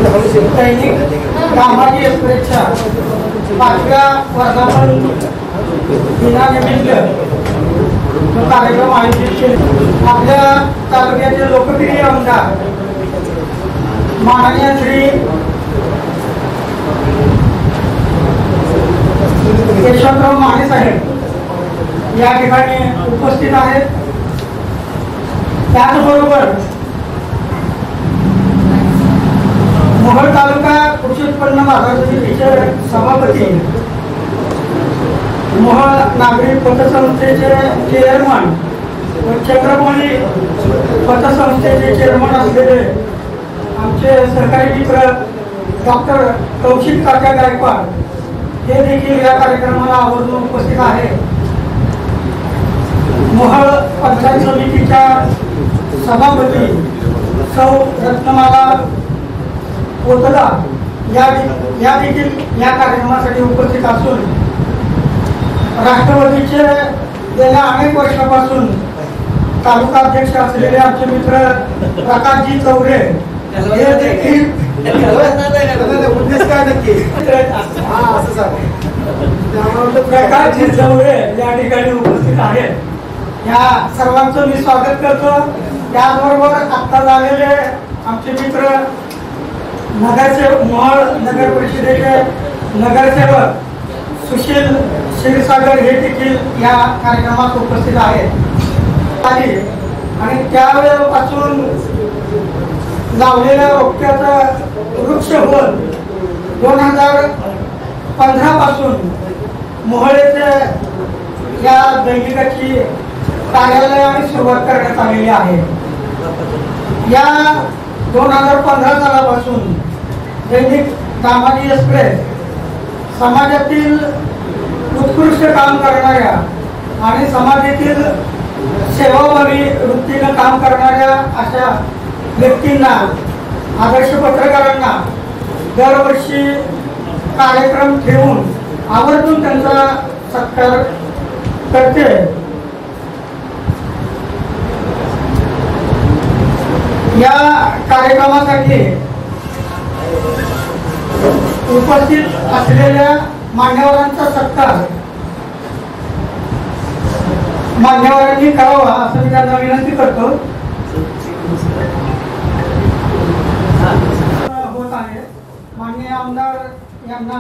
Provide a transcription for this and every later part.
दैनिक कामाची एक्सप्रेसच्या 5व्या वर्धापन दिनानिमित्त कार्यक्रम आयोजित केले. आपल्या तालुक्याचे लोकप्रिय आमदार माननीय श्री यशवंतराव माने साहेब या ठिकाणी उपस्थित आहेत. त्याचबरोबर मोहोळ तालुका कृषी उत्पन्न बाजार समितीचे सभापती, मोहोळ नागरी पतसंस्थेचे चेअरमन व चंद्रमणी पतसंस्थेचे चेअरमन असलेले आमचे सहकारी मित्र डॉक्टर कौशिक काका गायकवाड हे देखील या कार्यक्रमाला आवर्जून उपस्थित आहे. मोहोळ पंचायत समितीच्या सभापती सौ रत्नमाला पोतला या देखील या कार्यक्रमासाठी उपस्थित असून राष्ट्रवादीचे गेल्या अनेक वर्षापासून तालुका अध्यक्ष असलेले आमचे मित्र प्रकाशजी चौरे हे देखील प्रकाशजी चौरे या ठिकाणी उपस्थित आहेत. या सर्वांचं मी स्वागत करतो. त्याचबरोबर आता झालेले आमचे मित्र नगरसेवक, मोहोळ नगर परिषदेचे नगरसेवक सुशील क्षीरसागर हे देखील या कार्यक्रमात उपस्थित आहेत. आणि त्यावेळेपासून लावलेल्या रोपट्याचा वृक्ष होऊन 2015 पासून मोहोळ येथे या दैनिकाची कार्यालयाने सुरुवात करण्यात आलेली आहे. या 2015 सालापासून दैनिक कामाची एक्सप्रेस समाजातील उत्कृष्ट काम करणाऱ्या आणि समाजातील सेवाभावी वृत्तीनं काम करणाऱ्या अशा व्यक्तींना, आदर्श पत्रकारांना दरवर्षी कार्यक्रम ठेवून आवर्जून त्यांचा सत्कार करते. या कार्यक्रमासाठी उपस्थित असलेल्या मान्यवरांचा सत्कार मान्यवरांनी करावा असं मी त्यांना विनंती करतो. होत आहे. माननीय आमदार यांना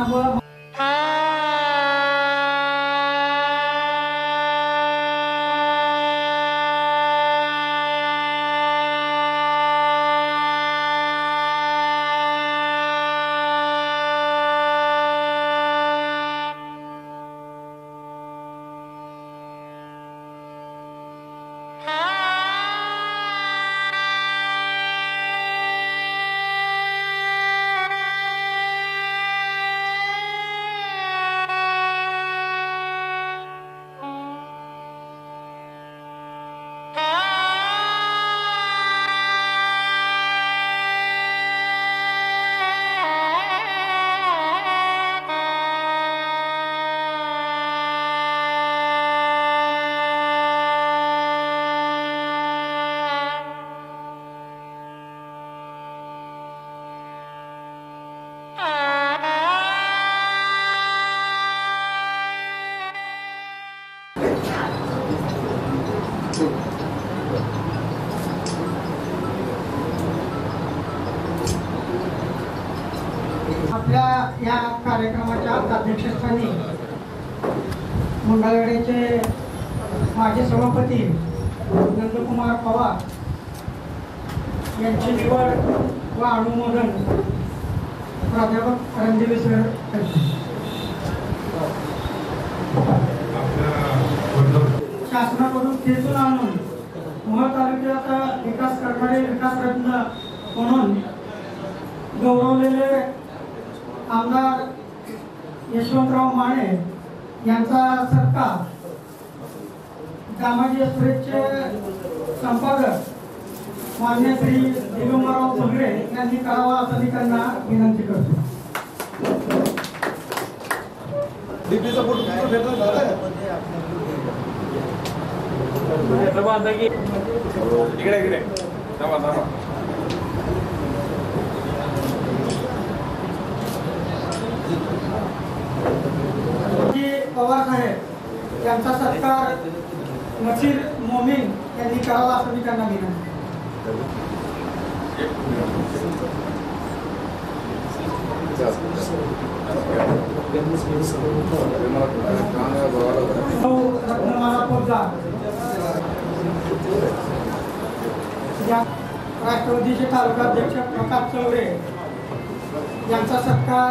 आपल्या या कार्यक्रमाच्या अध्यक्षस्थानी मंडळाचे माजी सभापती नंदकुमार पवार यांची निवड व अनुमोदन प्राध्यापक रणदेवी सर करतील. शासनाकडून खेचून आणून मोहोळ तालुक्याचा विकास करणारे विकासरत्न म्हणून गौरवलेले आमदार यशवंतराव माने यांचा सत्कार कामाची एक्सप्रेसचे संपादक मान्य श्री दिगंबरराव झगडे यांनी करावा असं मी त्यांना विनंती करतो. पवार साहेब यांचा सत्कार नसीर मोमीन यांनी करावा असं मी त्यांना विनंती. रत्नमाला पोद्दार राष्ट्रवादीचे तालुकाध्यक्ष प्रकाश चौरे यांचा सत्कार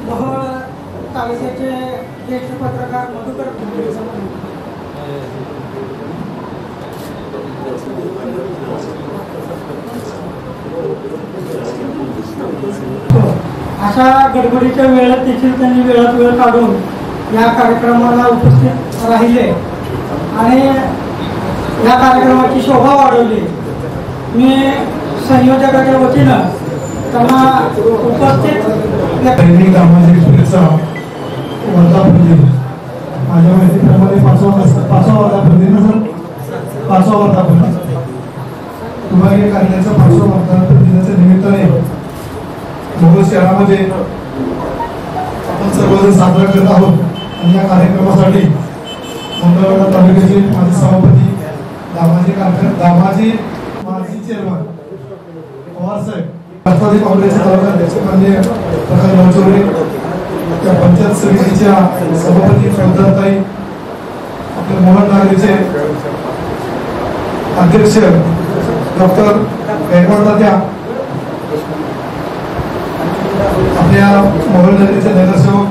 मोहोळ तालुक्याचे ज्येष्ठ पत्रकार मधुकर अशा गडबडीच्या वेळात देखील त्यांनी वेळात वेळ काढून या कार्यक्रमाला उपस्थित राहिले आणि या कार्यक्रमाची शोभा वाढवली. मी संयोजकाच्या वतीनं त्यांना उपस्थित माझ्या माहितीप्रमाणे पाचवा वर्धापन विभागीय कार्यालयाचा 5वा वर्धापन दिनाच्या निमित्ताने मोहोळ शहरामध्ये आपण सर्वजण साजरा करत आहोत. आणि या कार्यक्रमासाठी मंगळवेढा तालुक्याचे माजी सभापती दामाजी माजी चेअरमन पवार साहेब, राष्ट्रवादी काँग्रेसचे तालुकाध्यक्ष माननीय प्रकाश बनसोडे, त्या पंचायत समितीच्या सभापती चौधरताई, आपल्या मोहोळ नगरीचे अध्यक्ष डॉक्टर गायकवाड तात्या, आपल्या मोहोळ नगरीचे नगरसेवक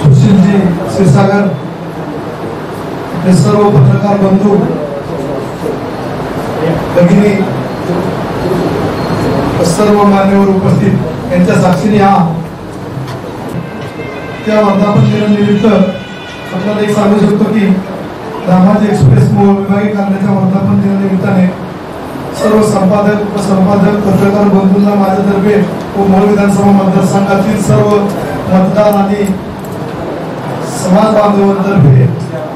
सुशीलजी क्षीरसागर, आपले सर्व पत्रकार बंधू भगिनी, सर्व मान्यवर उपस्थित यांच्या साक्षीने हा त्या वर्धापन दिनानिमित्त आपल्याला एक सांगू शकतो की दामाजी एक्सप्रेस मोहोळ विभागीय कार्यालयाच्या वर्धापन दिनानिमित्ताने सर्व संपादक उपसंपादक पत्रकार बंधूंना माझ्यातर्फे व मोहोळ विधानसभा मतदारसंघातील सर्व मतदार आणि समाज बांधवांतर्फे,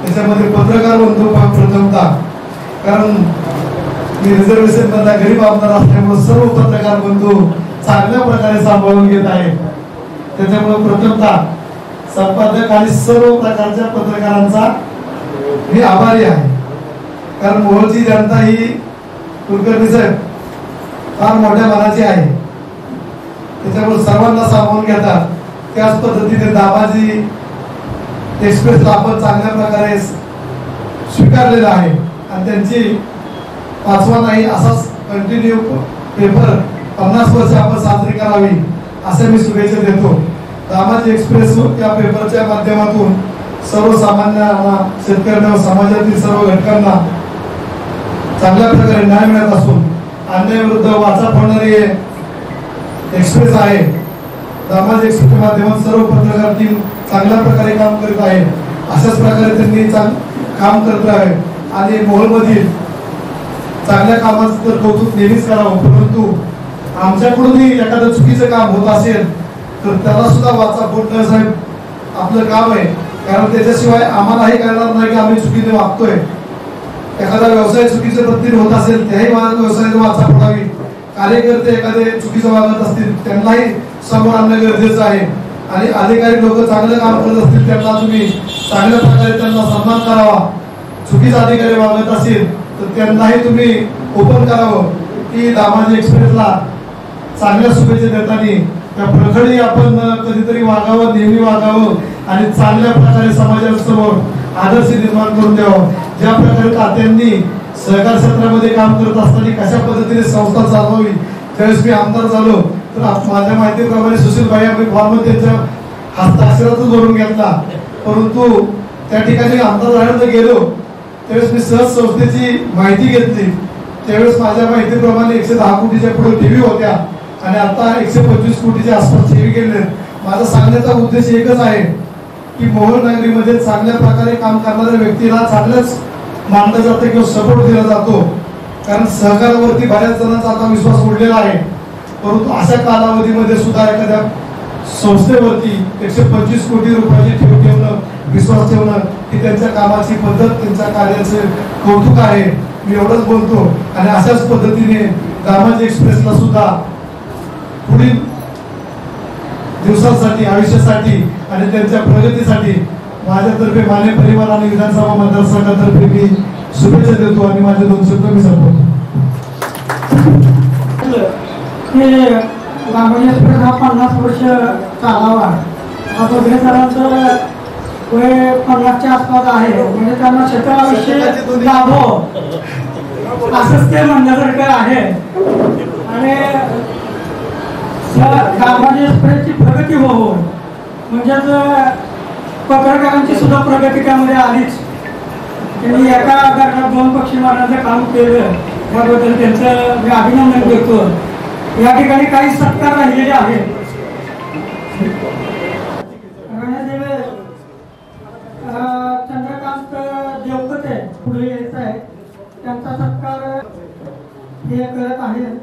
त्याच्यामध्ये पत्रकार बंधू प्रथमतः, कारण मी रिझर्वेशन मधला गरीब आमदार असल्यामुळे सर्व पत्रकार बंधू चांगल्या प्रकारे सांभाळून घेत आहेत. त्याच्यामुळे प्रथमतः संपादक आणि सर्व प्रकारच्या पत्रकारांचा मी आभारी आहे. कारण मोहोळची जनता ही कुलकर्णी साहेब फार मोठ्या मनाची आहे, त्याच्यामुळे सर्वांना सामावून घेतात. त्याच पद्धतीने दामाजी एक्सप्रेसला आपण चांगल्या प्रकारे स्वीकारलेला आहे आणि त्यांची 5वा नाही असाच कंटिन्यू पेपर 50 वर्ष आपण साजरी करावी असे मी शुभेच्छा देतो. दामाजी एक्सप्रेस या पेपरच्या माध्यमातून सर्वसामान्यांना, शेतकऱ्यांना, समाजातील सर्व घटकांना चांगल्या प्रकारे न्याय मिळत असून अन्यायाविरुद्ध वाचा फोडणारी एक्सप्रेस आहे. दामाजी एक्सप्रेसच्या माध्यमातून सर्व पत्रकार टीम चांगल्या प्रकारे काम करीत आहे. अशाच प्रकारे त्यांनी काम करत आहे आणि मोहोळमधील चांगल्या कामाचं तर कौतुक नेहमीच करावं, परंतु आमच्याकडूनही एखादं चुकीचं काम होत असेल तर त्याला सुद्धा वाचा फोडणं साहेब आपलं काम आहे. कारण त्याच्याशिवाय आम्हालाही कळणार नाही की आम्ही चुकीने वागतोय. एखादा व्यवसाय चुकीच्या पद्धतीने होत असेल त्याही व्यवसायाची वाचा फोडावी. कार्यकर्ते एखादे चुकीचं वागत असतील त्यांनाही समोर आणणं गरजेचं आहे. आणि अधिकारी लोक चांगलं काम करत असतील त्यांना तुम्ही चांगल्या प्रकारे त्यांना सन्मान करावा. चुकीचे अधिकारी वागत असतील तर त्यांनाही तुम्ही ओपन करावं की दामाजी एक्सप्रेसला चांगल्या शुभेच्छा देताना त्या प्रखडी आपण कधीतरी वागावं, नेहमी वागावं आणि चांगल्या प्रकारे समाजासमोर आदर्श निर्माण करून द्यावं. ज्या प्रकारे तात्यांनी सहकार क्षेत्रामध्ये काम करत असताना कशा पद्धतीने संस्था चालवावी, त्यावेळेस मी आमदार झालो तर माझ्या माहितीप्रमाणे सुशील भाई आम्ही फॉर्म त्यांच्या हस्ताक्षरातच भरून घेतला. परंतु त्या ठिकाणी आमदार झाल्यानंतर गेलो त्यावेळेस मी सहज संस्थेची माहिती घेतली. त्यावेळेस माझ्या माहितीप्रमाणे 110 कोटीच्या पुढे ठेवी होत्या आणि आता 125 कोटीच्या आसपास ठेवी गेले. माझा सांगण्याचा उद्देश एकच आहे की मोहोळ नगरीमध्ये चांगल्या प्रकारे काम करणाऱ्या व्यक्तीला चांगलंच मानलं जातं किंवा सपोर्ट दिला जातो. कारण सहकारावरती बऱ्याच जणांचा आता विश्वास उडलेला आहे. परंतु अशा कालावधीमध्ये सुद्धा एखाद्या संस्थेवरती 125 कोटी रुपयाची ठेव ठेवणं, विश्वास ठेवणं ही त्यांच्या कामाची पद्धत, त्यांच्या कार्याचे कौतुक आहे. मी एवढंच बोलतो. आणि अशाच पद्धतीने दामाजी एक्सप्रेसला सुद्धा पुढील दिवसांसाठी, आयुष्यासाठी आणि त्यांच्या प्रगतीसाठी माझ्यातर्फे माने परिवार आणि विधानसभा मतदारसंघातर्फे मी शुभेच्छा देतो आणि माझे 2 शब्द मी संपवतो. दामोजी एक्सप्रेस हा 50 वर्ष चालावा. बघेकरांचं वय 50च्या आसपास आहे, म्हणजे त्यांना क्षेत्राविषयी लाभो असंच ते म्हणण्यासारखं आहे. आणि दामोजी एक्सप्रेसची प्रगती हो, म्हणजेच पत्रकारांची सुद्धा प्रगती त्यामध्ये आलीच. त्यांनी एका घरात 2 पक्षी मारण्याचं काम केलं, त्याबद्दल त्यांचं मी अभिनंदन करतो. या ठिकाणी काही सत्कार राहिलेले आहेत. चंद्रकांत देवकते पुढे येत आहे, त्यांचा सत्कार हे करत आहेत.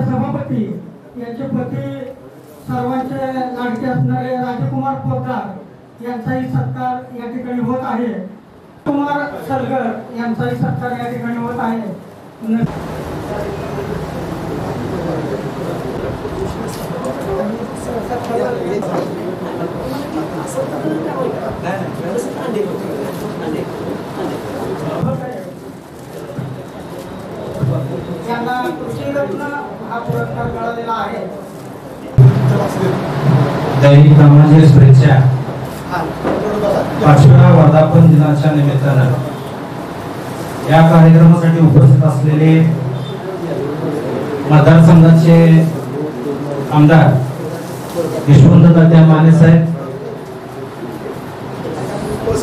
सभापती यांचे पती सर्वांचे लाडके असणारे राजकुमार पोद्दार यांचाही सत्कार या ठिकाणी होत आहे. कुमार सलगर यांचाही सत्कार या ठिकाणी होत आहे. यांना कृषीरत्न हा पुरस्कार मिळालेला आहे. दैनिक दामोजी एक्सप्रेसच्या 5व्या वर्धापन दिनाच्या निमित्तानं या कार्यक्रमासाठी उपस्थित असलेले मतदारसंघाचे आमदार यशवंत तात्या माने साहेब,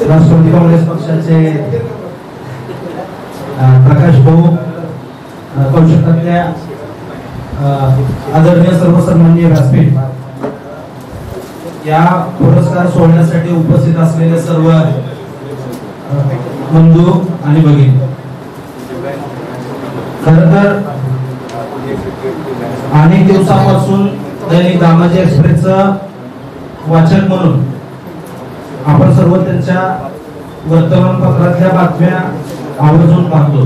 राष्ट्रवादी काँग्रेस पक्षाचे प्रकाश भाऊ कौशल्यातल्या आदरणीय सर्वसन्माननीय व्यासपीठ, या पुरस्कार सोहळ्यासाठी उपस्थित असलेले सर्व बंधू आणि भगिनी, खरं तर अनेक दिवसांपासून दैनिक दामोजी एक्सप्रेसचं वाचन म्हणून आपण सर्व त्यांच्या वर्तमानपत्रातल्या बातम्या आवर्जून पाहतो.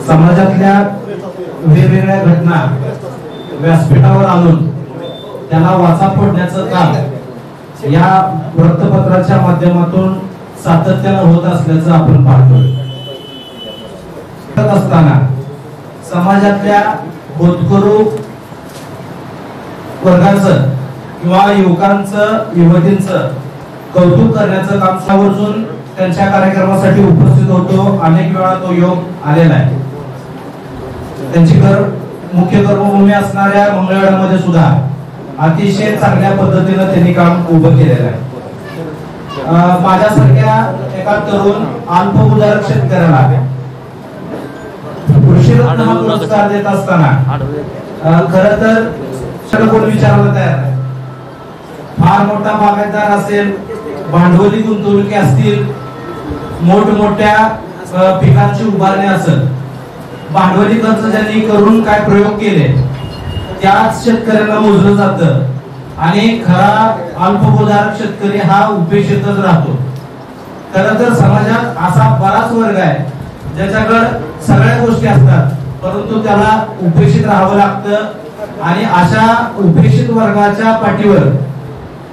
समाजातल्या वेगवेगळ्या घटना व्यासपीठावर आणून त्यांना वाचा फोडण्याचं काम या वृत्तपत्राच्या माध्यमातून सातत्यानं होत असल्याचं आपण पाहतोय. असताना समाजातल्या होतकरू वर्गाचं किंवा युवकांचं, युवतींचं कौतुक करण्याचं काम आवर्जून त्यांच्या कार्यक्रमासाठी उपस्थित होतो. अनेक वेळा तो योग आलेला आहे. त्यांची मुख्य कर्मभूमी असणाऱ्या मंगळवेढ्यामध्ये सुद्धा अतिशय चांगल्या पद्धतीनं त्यांनी काम उभं केलेलं आहे. माझ्यासारख्या एका तरुण अल्पभूधारक शेतकऱ्याला कृषीरत्न हा पुरस्कार देत असताना खरं तर कोण विचारायला तयार नाही. फार मोठा बागायतदार असेल, भांडवली गुंतवणुकी असतील, मोठमोठ्या पिकांची उभारणी असेल, भांडवली खर्च ज्यांनी करून काय प्रयोग केले त्याच शेतकऱ्यांना मोजलं जातं. आणि खरा अल्पभूधारक शेतकरी हा उपेक्षितच राहतो. खरं तर समाजात असा बराच वर्ग आहे ज्याच्याकडे सगळ्या गोष्टी असतात, परंतु त्याला उपेक्षित राहावं लागतं. आणि अशा उपेक्षित वर्गाच्या पाठीवर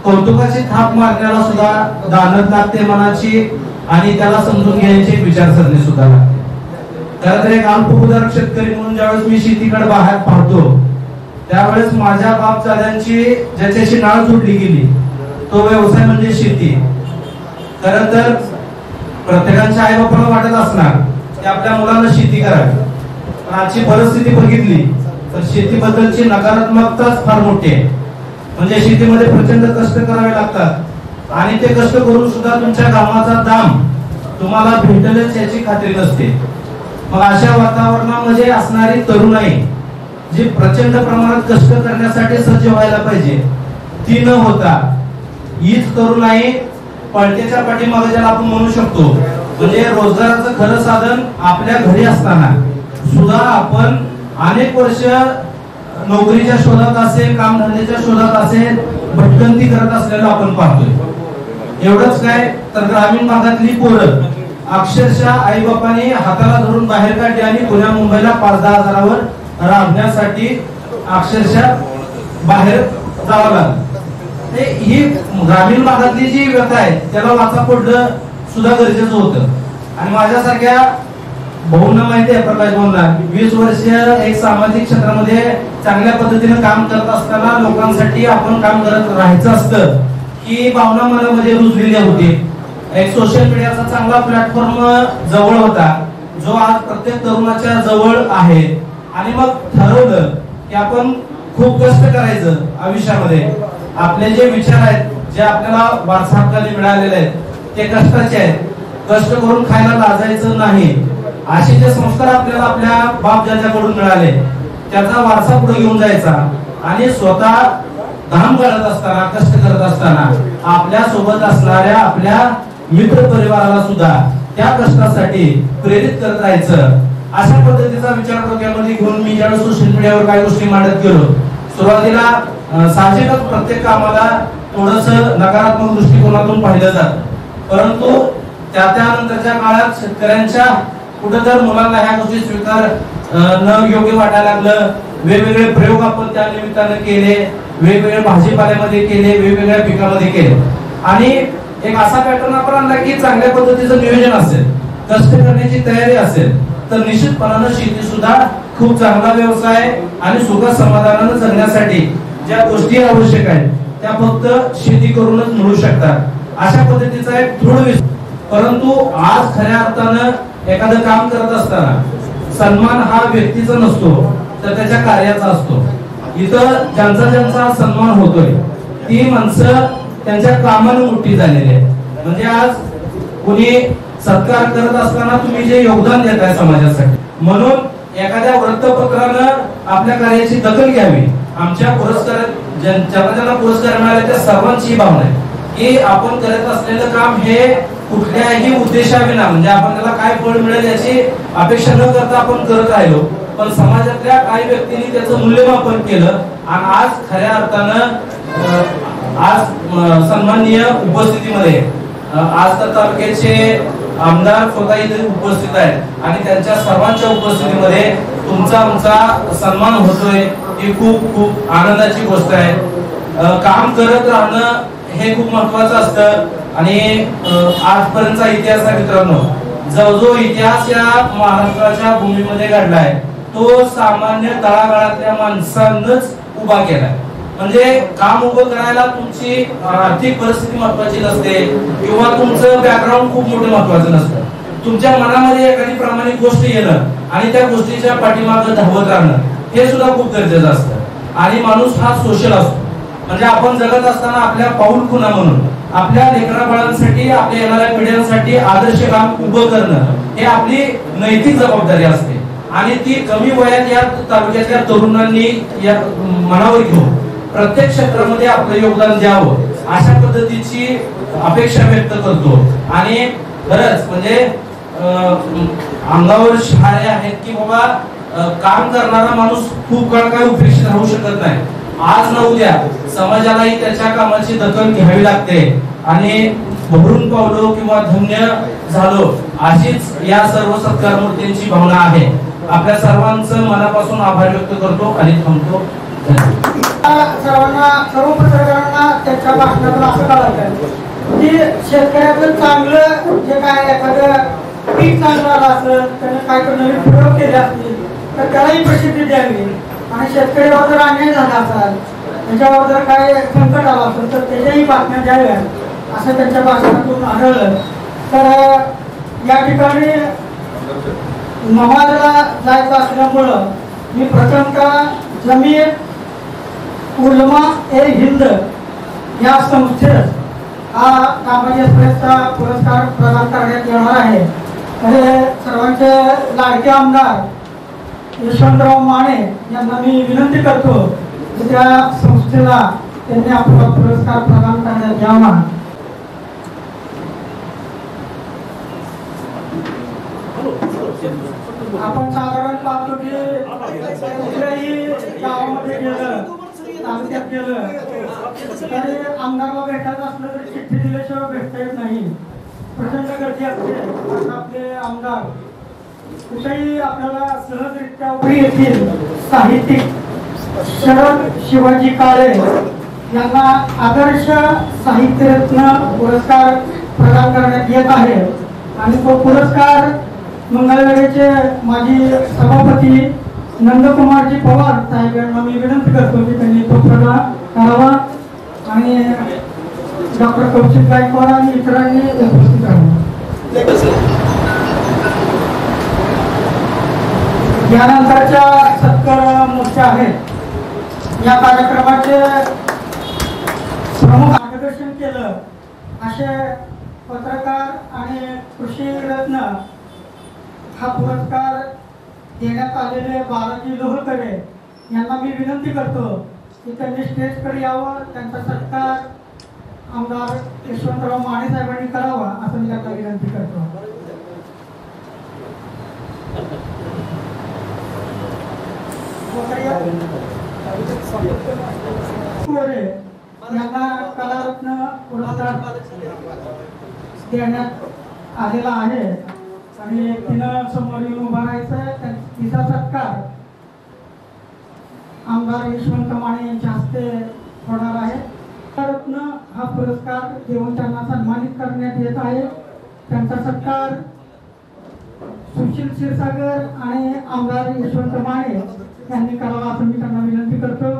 कौतुकाची थाप मारण्याला सुद्धा दानत लागते मनाची, आणि त्याला समजून घेण्याची विचारसरणी सुद्धा लागते. खरं तर एक अल्पभूधारक शेतकरी म्हणून ज्यावेळेस मी शेतीकडे बाहेर पाहतो त्यावेळेस माझ्या बापदाद्यांची ज्याच्याशी नाळ जोडली गेली तो व्यवसाय म्हणजे शेती. खरं तर प्रत्येकाच्या आई बापाला वाटत असणार की आपल्या मुलांना शेती करावी, पण आजची परिस्थिती बघितली तर शेतीबद्दलची नकारात्मकताच फार मोठी आहे. म्हणजे शेतीमध्ये प्रचंड कष्ट करावे लागतात आणि ते कष्ट करून सुद्धा तुमच्या कामाचा दाम तुम्हाला भेटेलच याची खात्री नसते. मग अशा वातावरणामध्ये असणारी तरुणाई जी प्रचंड प्रमाणात कष्ट करण्यासाठी सज्ज व्हायला पाहिजे ती न होता हीच तरुणाई पळत्याच्या पाठीमागे ज्याला आपण म्हणू शकतो, म्हणजे रोजगाराचं खरं साधन आपल्या घरी असताना सुद्धा आपण अनेक वर्ष नोकरीच्या शोधात असेल, कामधंद्याच्या शोधात असेल, भटकंती करत असलेलं आपण पाहतोय. एवढंच काय तर ग्रामीण भागातली पोरं अक्षरशः आई बापाने हाताला धरून बाहेर काढली आणि पुण्या मुंबईला 5-10 हजारावर राबण्यासाठी अक्षरशः बाहेर जावं लागलं. ही ग्रामीण भागातली जी व्यथा आहे त्याला वाचा पडलं सुद्धा गरजेचं होतं. आणि माझ्यासारख्या भाऊंना माहिती आहे, प्रकाश भाऊंना 20 वर्ष एक सामाजिक क्षेत्रामध्ये चांगल्या पद्धतीने काम करत असताना लोकांसाठी आपण काम करत राहायचं असतं की भावना मनामध्ये रुजलेल्या होती. एक सोशल मीडियाचा चांगला प्लॅटफॉर्म जवळ होता जो आज प्रत्येक तरुणाच्या जवळ आहे. आणि मग ठरवलं की आपण खूप कष्ट करायचं आयुष्यामध्ये. आपले जे विचार आहेत, जे आपल्याला वारसा हक्काने मिळालेले आहेत, ते कष्टाचे आहेत. कष्ट करून खायला लाजायचं नाही. असे जे संस्कार आपल्याला आपल्या बाप दादाकडून मिळाले त्याचा वारसा पुढे घेऊन जायचा. आणि स्वतः काम करत असताना, कष्ट करत असताना आपल्या सोबत असणाऱ्या आपल्या मित्र परिवाराला सुद्धा त्या कष्टासाठी प्रेरित करत राहायचं. अशा पद्धतीचा विचार डोक्यामध्ये घेऊन मी ज्यावेळेस सोशल मीडियावर काही गोष्टी मांडत गेलो, सुरुवातीला साहजिकच प्रत्येक कामाला थोडस नकारात्मक दृष्टिकोनातून पाहिलं जातं. परंतु त्यानंतरच्या काळात शेतकऱ्यांच्या कुठं तर मुलांना ह्या गोष्टी स्वीकार न योग्य वाटायला लागलं. वेगवेगळे प्रयोग आपण त्या निमित्तानं केले, वेगवेगळे भाजीपाल्यामध्ये केले, वेगवेगळ्या पिकामध्ये केले. आणि एक असा पॅटर्न आपण आणला की चांगल्या पद्धतीचं नियोजन असेल, कष्ट करण्याची तयारी असेल तर निश्चितपणानं शेती सुद्धा खूप चांगला व्यवसाय आणि सुख समाधानानं जगण्यासाठी ज्या गोष्टी आवश्यक आहेत त्या फक्त शेती करूनच मिळू शकतात. अशा पद्धतीचा एक दृढ विश्वास. परंतु आज खऱ्या अर्थानं एखादं काम करत असताना सन्मान हा व्यक्तीचा नसतो तर त्याच्या कार्याचा असतो. इथं ज्यांचा सन्मान होतोय ती माणसं त्यांच्या कामाने मोठी झालेली आहे. म्हणजे आज कोणी सत्कार करत असताना तुम्ही जे योगदान देताय समाजासाठी, म्हणून एखाद्या वृत्तपत्रानं आपल्या कार्याची दखल घ्यावी. आमच्या पुरस्कार ज्यांना पुरस्कार मिळाले त्या सर्वांची भावना आहे की आपण करत असलेलं काम हे कुठल्याही उद्देशाविना, म्हणजे आपण त्याला काय फळ मिळेल याची अपेक्षा न करता आपण करत राहिलो, पण समाजातल्या काही व्यक्तींनी त्याचं मूल्यमापन केलं आणि आज खऱ्या अर्थानं आज सन्माननीय उपस्थितीमध्ये आज तर तालुक्याचे आमदार स्वतः इथे उपस्थित आहेत आणि त्यांच्या सर्वांच्या उपस्थितीमध्ये तुमचा आमचा सन्मान होतोय ही खूप खूप आनंदाची गोष्ट आहे. काम करत राहणं हे खूप महत्वाचं असतं. आणि आजपर्यंतचा इतिहास आहे मित्रांनो, जो इतिहास या महाराष्ट्राच्या भूमीमध्ये घडलाय तो सामान्य तळागाळातल्या माणसांनाच उभा केलाय. म्हणजे काम उभं करायला तुमची आर्थिक परिस्थिती महत्वाची नसते किंवा तुमचं बॅकग्राऊंड खूप मोठं महत्वाचं नसतं. तुमच्या मनामध्ये एखादी प्रामाणिक गोष्ट येणं आणि त्या गोष्टीच्या पाठीमागे धावत राहणं हे सुद्धा खूप गरजेचं असतं. आणि माणूस हा सोशल असतो. म्हणजे आपण जगत असताना आपल्या पाऊल खुणा म्हणून आपल्या लेकरा बाळांसाठी, आपल्या येणाऱ्या पिढ्यांसाठी आदर्श काम उभं करणं हे आपली नैतिक जबाबदारी असते. आणि ती कमी वयात या तालुक्यातल्या तरुणांनी या मनावर घेऊन प्रत्येक क्षेत्रामध्ये आपलं योगदान द्यावं अशा पद्धतीची अपेक्षा व्यक्त करतो. आणि खरंच म्हणजे अंगावर शहारे आहेत की बाबा काम करणारा माणूस खूप काळ काय उपेक्षित राहू शकत नाही. आज न उद्या समाजालाही त्याच्या कामाची दखल घ्यावी लागते. आणि भरून पावलो किंवा धन्य झालो अशीच या सर्व सत्कार मूर्तींची भावना आहे. आपल्या सर्वांचं मनापासून आभार व्यक्त करतो आणि थांबतो. सर्वांना, सर्व पत्रकारांना त्यांच्या भाषणातून असं कळालं की शेतकऱ्याचं चांगलं जे काय एखादं पीक चांगलं आलं असेल, त्याने काहीतरी नवीन प्रयोग केले असतील तर त्यालाही प्रसिद्धी द्यावी. आणि शेतकऱ्यावर जर अन्याय झाला असेल, त्याच्यावर जर काय संकट आलं असेल तर त्याच्याही बातम्या द्याव्या असं त्यांच्या भाषणातून आढळलं. तर या ठिकाणी नमाजला जायचं असल्यामुळं मी प्रथमतः जमीन उलमा ए हिंद या संस्थेस हा कामाजी एक्सप्रेसचा पुरस्कार प्रदान करण्यात येणार आहे. तर सर्वांचे लाडके आमदार यशवंतराव माने यांना मी विनंती करतो की त्या संस्थेला त्यांनी आपला पुरस्कार प्रदान करण्यात यावा. आपण साधारण पाहतो की कुठल्याही गावामध्ये गेलं, तालुक्यात गेलं तरी आमदारला भेटायचं असलं तरी चिठ्ठी दिल्याशिवाय भेटता येत नाही. प्रचंड गर्दी असते. आपले आमदार कुठेही आपल्याला सहजरित्या उभी येतील. साहित्यिक शरद शिवाजी काळे यांना आदर्श साहित्यरत्न पुरस्कार प्रदान करण्यात येत आहे आणि तो पुरस्कार मंगळवेढ्याचे माजी सभापती नंदकुमारजी पवार साहेब यांना मी विनंती करतो की त्यांनी तो प्रदान करावा आणि डॉक्टर कौशिक गायकवाड आणि इतरांनी उपस्थित राहावं. यानंतरच्या सत्कार मोर्चा आहेत. या कार्यक्रमाचे प्रमुख मार्गदर्शन केलं असे पत्रकार आणि कृषी रत्न हा पुरस्कार देण्यात आलेले बालाजी लोहकरे यांना मी विनंती करतो की त्यांनी स्टेजकडे यावं. त्यांचा सत्कार आमदार यशवंतराव माने साहेबांनी करावा असं मी त्यांना विनंती करतो. यांना कलारत्न पुरस्कार देण्यात आलेला आहे आणि तिनं समोर येऊन उभा राहायचं. तिचा सत्कार आमदार यशवंत माने यांच्या हस्ते होणार आहे. कलारत्न हा पुरस्कार देऊन त्यांना सन्मानित करण्यात येत आहे. त्यांचा सत्कार सुशील क्षीरसागर आणि आमदार यशवंत माने यांनी करावा असं मी त्यांना विनंती करतो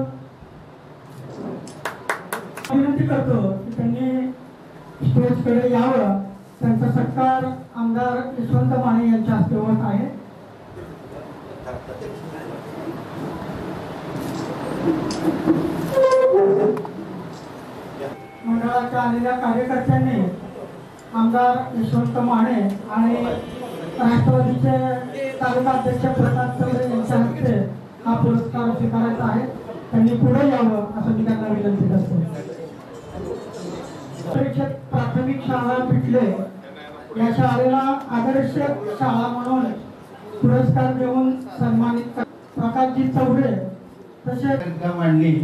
की त्यांनी स्टेजकडे यावं. त्यांचा सत्कार आमदार यशवंत माने यांच्या हस्ते होत आहे. मंडळाच्या आलेल्या कार्यकर्त्यांनी आमदार यशवंत माने आणि राष्ट्रवादीचे तालुका अध्यक्ष प्रसाद चौरे यांच्या हस्ते हा पुरस्कार स्वीकारायचा आहे. त्यांनी पुढे यावं असं मी त्यांना विनंती करतो. प्राथमिक शाळा पिटले या शाळेला आदर्श शाळा म्हणून पुरस्कार देऊन सन्मानित प्रकाशजी चौरे तसेच मांडली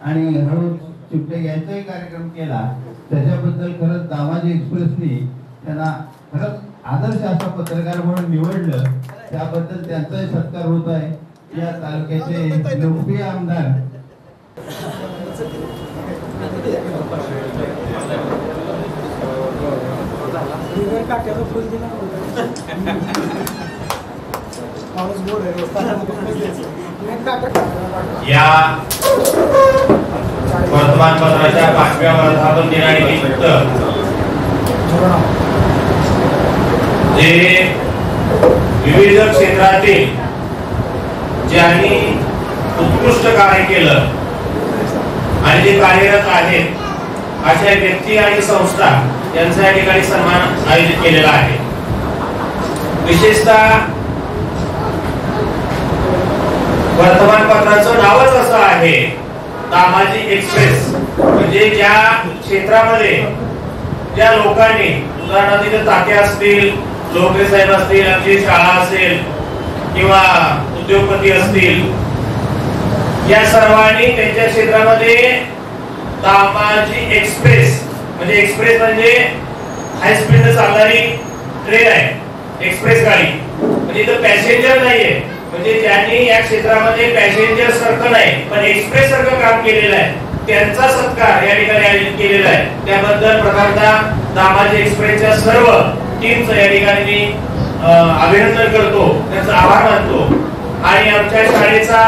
आणि हळू चिमटे घ्यायचाही कार्यक्रम केला. त्याच्याबद्दल खरंच दामाजी एक्सप्रेसनी त्यांना खरंच आदर्श असा पत्रकार म्हणून निवडलं. त्याबद्दल त्यांचाही सत्कार होत आहे. या तालुक्याचे लोकप्रिय आमदार या वर्तमानपत्राच्या 5व्या वर्धापन दिनानिमित्त जे विविध क्षेत्रातील ज्यांनी उत्कृष्ट कार्य केलं आणि जे कार्यरत आहेत अशा व्यक्ती आणि संस्था यांचा या ठिकाणी सन्मान आयोजित केलेला आहे. विशेषतः वर्तमानपत्राचं नावच असं आहे दामाजी एक्सप्रेस. म्हणजे ज्या क्षेत्रामध्ये ज्या लोकांनी उदाहरणार्थ तिथे तात्या असतील, लोकरे साहेब असतील, आमची शाळा असेल किंवा उद्योगपती असतील, या सर्वांनी त्यांच्या क्षेत्रामध्ये दामाजी एक्सप्रेस म्हणजे एक्सप्रेस म्हणजे हाय स्पीड चालणारी ट्रेन आहे. एक्सप्रेस गाडी म्हणजे इथं पॅसेंजर नाहीये. म्हणजे ज्यांनी या क्षेत्रामध्ये पॅसेंजर सारखं नाही पण एक्सप्रेस सारखं काम केलेलं आहे त्यांचा सत्कार या ठिकाणी आयोजित केलेला आहे. त्याबद्दल प्रथमतः दामाजी एक्सप्रेसच्या सर्व टीमचं या ठिकाणी मी अभिनंदन करतो, त्यांचा आभार मानतो. आणि आमच्या शाळेचा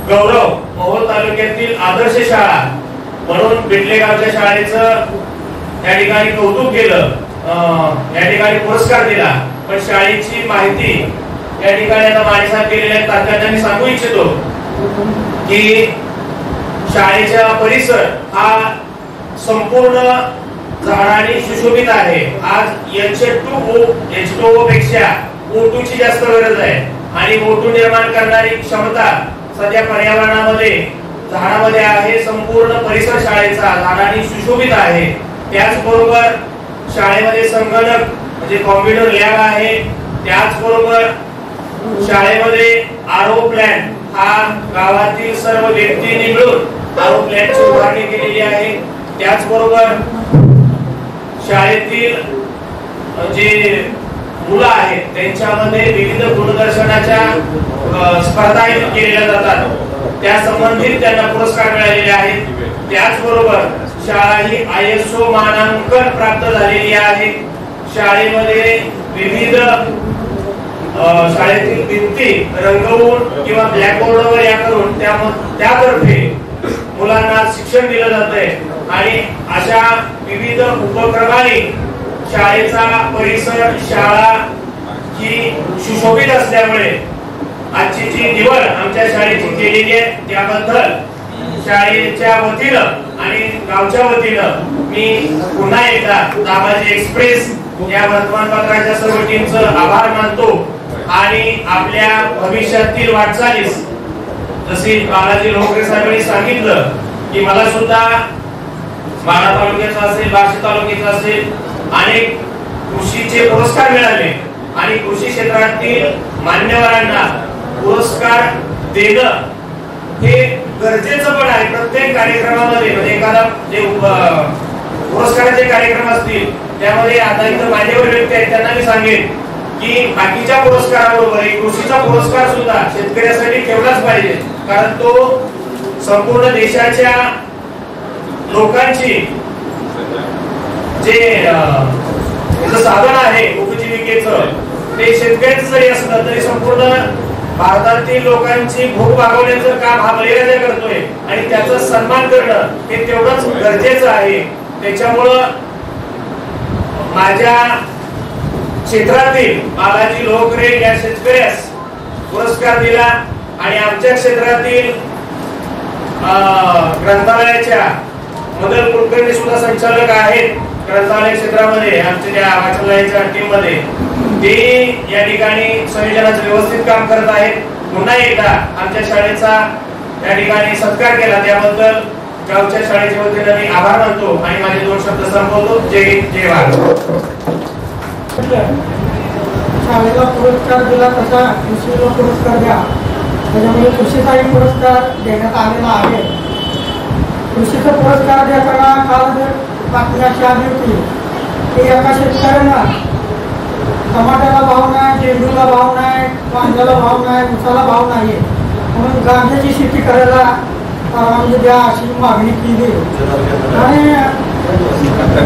गौरव मोहोळ तालुक्यातील आदर्श शाळा म्हणून बिटले गावच्या शाळेचं या ठिकाणी कौतुक केलं, या ठिकाणी पुरस्कार दिला. पण शाळेची माहिती या ठिकाणी आता माणसात केलेल्या तात्यांना मी सांगू इच्छितो की शाळेचा परिसर हा संपूर्ण झाडांनी सुशोभित आहे. आज H2O पेक्षा O2 ची जास्त गरज आहे आणि O2 निर्माण करणारी क्षमता सध्या पर्यावरणामध्ये झाडामध्ये आहे. संपूर्ण परिसर शाळेचा झाडांनी सुशोभित आहे. त्याचबरोबर शाळेमध्ये संगणक म्हणजे कॉम्प्युटर लॅब आहे. त्याचबरोबर शाळेमध्ये आरओ प्लॅन हा गावातील सर्व व्यक्तींनी मिळून आरओ प्लॅनची उभारणी केलेली आहे. त्याचबरोबर शाळेतील जे मुलं आहेत त्यांच्यामध्ये विविध गुणदर्शनाच्या स्पर्धा केलेल्या जातात त्या संबंधित त्यांना पुरस्कार मिळालेले आहेत. त्याचबरोबर शाळा ही ISO मानांकन प्राप्त झालेली आहे. शाळेमध्ये विविध शाळेतील भिंती रंगवून किंवा ब्लॅकबोर्डवर या करून त्यातर्फे मुलांना शिक्षण दिलं जातंय आणि अशा विविध उपक्रमांनी शाळेचा परिसर शाळा ही सुशोभित असल्यामुळे आजची जी निवड आमच्या शाळेची केलेली आहे त्याबद्दल शाळेच्या वतीनं आणि गावच्या वतीनं मी पुन्हा एकदा दामाजी एक्सप्रेस या वर्तमानपत्राच्या सर्व टीमचं आभार मानतो आणि आपल्या भविष्यातील वाटचालीस जशी बालाजी लोकरे साहेबांनी सांगितलं की मला सुद्धा माढा तालुक्याचा असेल बार्शी तालुक्याचा असेल अनेक कृषीचे पुरस्कार मिळाले आणि कृषी क्षेत्रातील मान्यवरांना पुरस्कार देणं हे गरजेचं पण आहे. प्रत्येक कार्यक्रमामध्ये म्हणजे एखादा जे पुरस्काराचे कार्यक्रम असतील त्यामध्ये आता इथं मान्यवर व्यक्ती आहेत त्यांना मी सांगेन की बाकीच्या पुरस्काराबरोबर एक कृषीचा पुरस्कार सुद्धा शेतकऱ्यासाठी ठेवलाच पाहिजे कारण तो संपूर्ण देशाच्या लोकांची जे साधन आहे उपजीविकेचं ते शेतकऱ्याचं जरी असलं तरी संपूर्ण भारतातील लोकांची भूक भागवण्याचं काम हा बळीराजा करतोय आणि त्याचा सन्मान करणं हे तेवढंच गरजेचं आहे. त्याच्यामुळं माझ्या क्षेत्रातील बालाजी लोकरे या शेतकऱ्यास पुरस्कार दिला आणि आमच्या क्षेत्रातील ग्रंथालयाच्या मदन कुलकर्णी सुद्धा संचालक आहेत ग्रंथालय क्षेत्रामध्ये आमच्या त्या वाचनालयाच्या टीम मध्ये ते या ठिकाणी संयोजनाचं व्यवस्थित काम करत आहेत. पुन्हा एकदा आमच्या शाळेचा या ठिकाणी सत्कार केला त्याबद्दल गावच्या शाळेच्या वतीने मी आभार मानतो आणि माझे 2 शब्द संपवतो. जय हिंद जय भारत. शाळेला पुरस्कार दिला तसा कृषीला पुरस्कार द्या त्याच्यामुळे कृषीचाही पुरस्कार देण्यात आलेला आहे. कृषीचा पुरस्कार देताना काल बातमी अशी आली होती की एका शेतकऱ्यांना टमाट्याला भाव नाही झेंडूला भाव नाही वांग्याला भाव नाही उसाला भाव नाही म्हणून गांजाची शेती करायला परवानगी द्या अशी मागणी केली आणि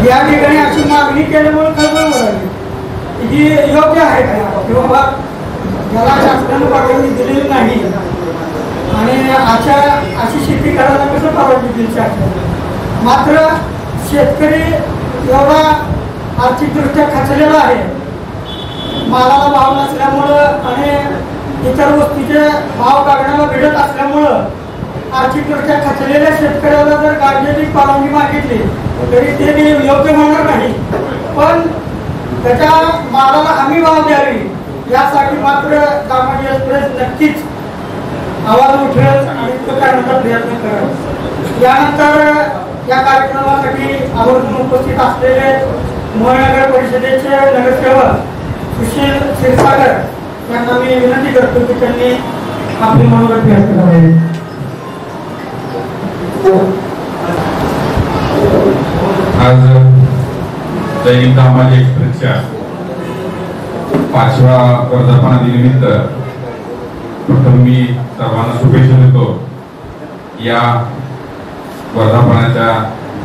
या ठिकाणी अशी मागणी केल्यामुळे खळबळ उडाली ही योग्य आहे का की बाबा याला शासनानं परवानगी दिलेली नाही आणि अशी शेती करायला कसं परवानगी दिली शासनानं. मात्र शेतकरी एवढा आर्थिकदृष्ट्या खचलेला आहे मालाला भाव नसल्यामुळं आणि इतर वस्तूचे भाव काढण्याला भिडत असल्यामुळं आर्थिकदृष्ट्या खचलेल्या शेतकऱ्याला जर गांजाची परवानगी मागितली तरी ते योग्य म्हणणार नाही पण त्याच्या मालाला हमी भाव द्यावी यासाठी मात्र दामाजी एक्सप्रेस नक्कीच आवाज उठवेल आणि तो करण्याचा प्रयत्न करेल. यानंतर या कार्यक्रमासाठी आवर्जून उपस्थित असलेले मोहोळ नगर परिषदेचे नगरसेवक सुशील क्षीरसागर यांना मी विनंती करतो की त्यांनी आपली मनोगत व्यक्त करावे. आज जय हिंद दामाजी एक्सप्रेसच्या 5व्या वर्धापनादिनानिमित्त प्रथम मी सर्वांना शुभेच्छा देतो. या वर्धापनाच्या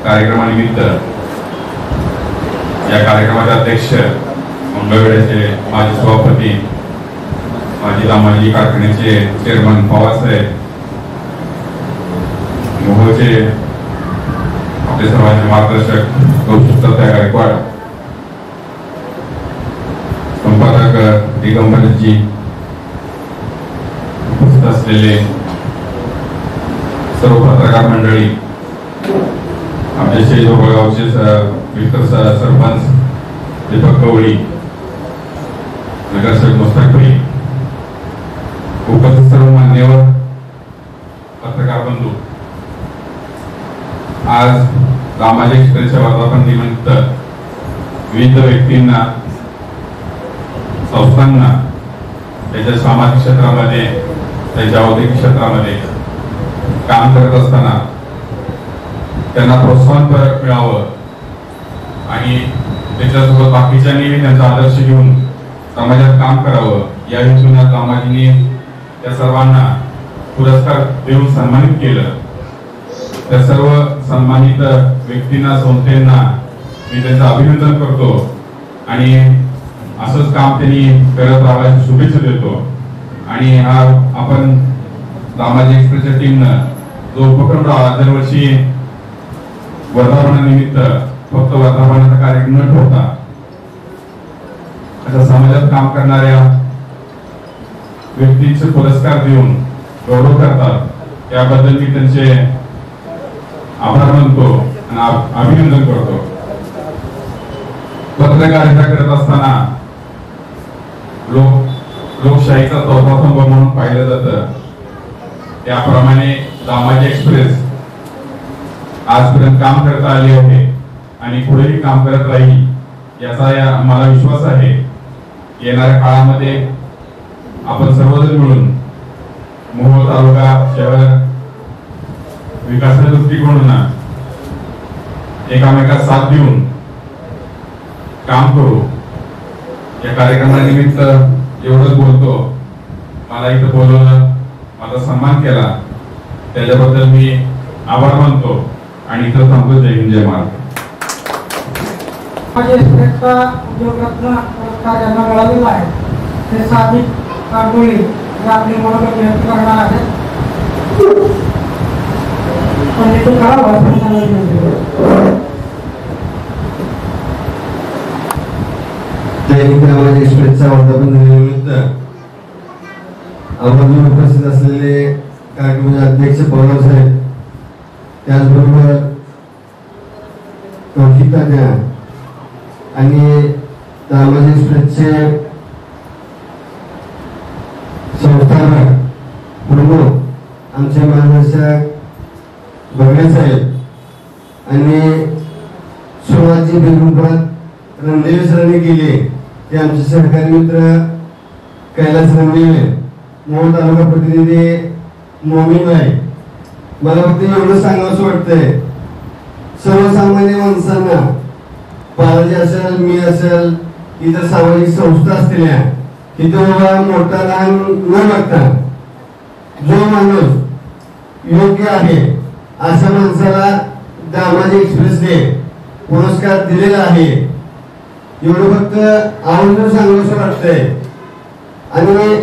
कार्यक्रमानिमित्त या कार्यक्रमाचे अध्यक्ष मंगळवेढ्याचे माजी सभापती माजी दामाजी कारखान्याचे चेअरमन पवारसाहेब मोहोळचे आपले सर्वांचे मार्गदर्शक कौशुकदत्ता गायकवाड संपादक दिगंबरजी उपस्थित असलेले सर्व पत्रकार मंडळी आमचे शेजोबळगावचे विठ्ठल सरपंच दीपक कवळी नगरसेवक मुस्ताकभाई उपस्थित सर्व मान्यवर पत्रकार बंधू आज दामाजी एक्सप्रेसच्या वर्धापन दिनानिमित्त विविध व्यक्तींना संस्थांना त्याच्या सामाजिक क्षेत्रामध्ये त्याच्या औद्योगिक क्षेत्रामध्ये काम करत असताना त्यांना प्रोत्साहन मिळावं आणि त्याच्यासोबत बाकीच्यांनी त्यांचा आदर्श घेऊन समाजात काम करावं या हेतून दामाजींनी त्या सर्वांना पुरस्कार देऊन सन्मानित केलं. त्या सर्व सन्मानित व्यक्तींना, संस्थेंना मी त्यांचं अभिनंदन करतो आणि असंच काम त्यांनी करत राहायची शुभेच्छा देतो. आणि हा आपण दामाजी एक्सप्रेसच्या टीमनं जो उपक्रम राहिला दरवर्षी वर्धापनानिमित्त फक्त वर्धापनाचा कार्यक्रम न ठेवता अशा समाजात काम करणाऱ्या व्यक्तींचे पुरस्कार देऊन गौरव करतात. त्याबद्दल मी त्यांचे आभार मानतो आणि अभिनंदन करतो. पत्रकारिता करत असताना लोकशाहीचा चौथा स्तंभ म्हणून पाहिलं जातं. त्याप्रमाणे दामाजी एक्सप्रेस आजपर्यंत काम करता आली आहे आणि पुढेही काम करत राहील याचा मला विश्वास आहे. येणाऱ्या काळामध्ये आपण सर्वजण मिळून मोहोळ तालुका शहर विकासाच्या दृष्टिकोनानं एकामेकात साथ देऊन काम करू. या कार्यक्रमानिमित्त एवढंच बोलतो. मला इथं बोलवलं, माझा सन्मान केला त्याच्याबद्दल मी आभार मानतो आणि इथं थांबतो. जय हिंद, जय महाराष्ट्र. उद्योगरत्न पुरस्कार यांना मिळालेला आहे. ते सादिक कांडोळी हे आपली मोठं विनंती करणार आहेत. दामाजी एक्सप्रेसचा वर्धापन दिनानिमित्त आवर्जून उपस्थित असलेले कार्यक्रमाचे अध्यक्ष पवार साहेब, त्याचबरोबर कौशिका द्या आणि दामाजी एक्सप्रेसचे संस्थापक प्रमुख आमचे मार्गदर्शक बघणे साहेब आणि सुरुवातची बेगुंपरात रणदेव सरांनी केली ते आमचे सहकारी मित्र कैलास रणदेवे, मोहोळ तालुका प्रतिनिधी मोमीन भाई. मला फक्त एवढं सांगावंसं वाटतंय, सर्वसामान्य माणसांना बालाजी असेल, मी असेल, इतर सामाजिक संस्था असलेल्या तिथं बाबा मोठा लहान न बघता जो माणूस योग्य आहे अशा माणसाला दामाजी एक्सप्रेसने पुरस्कार दिलेला आहे. एवढं फक्त आवर्जून सांगावंसं वाटतंय. आणि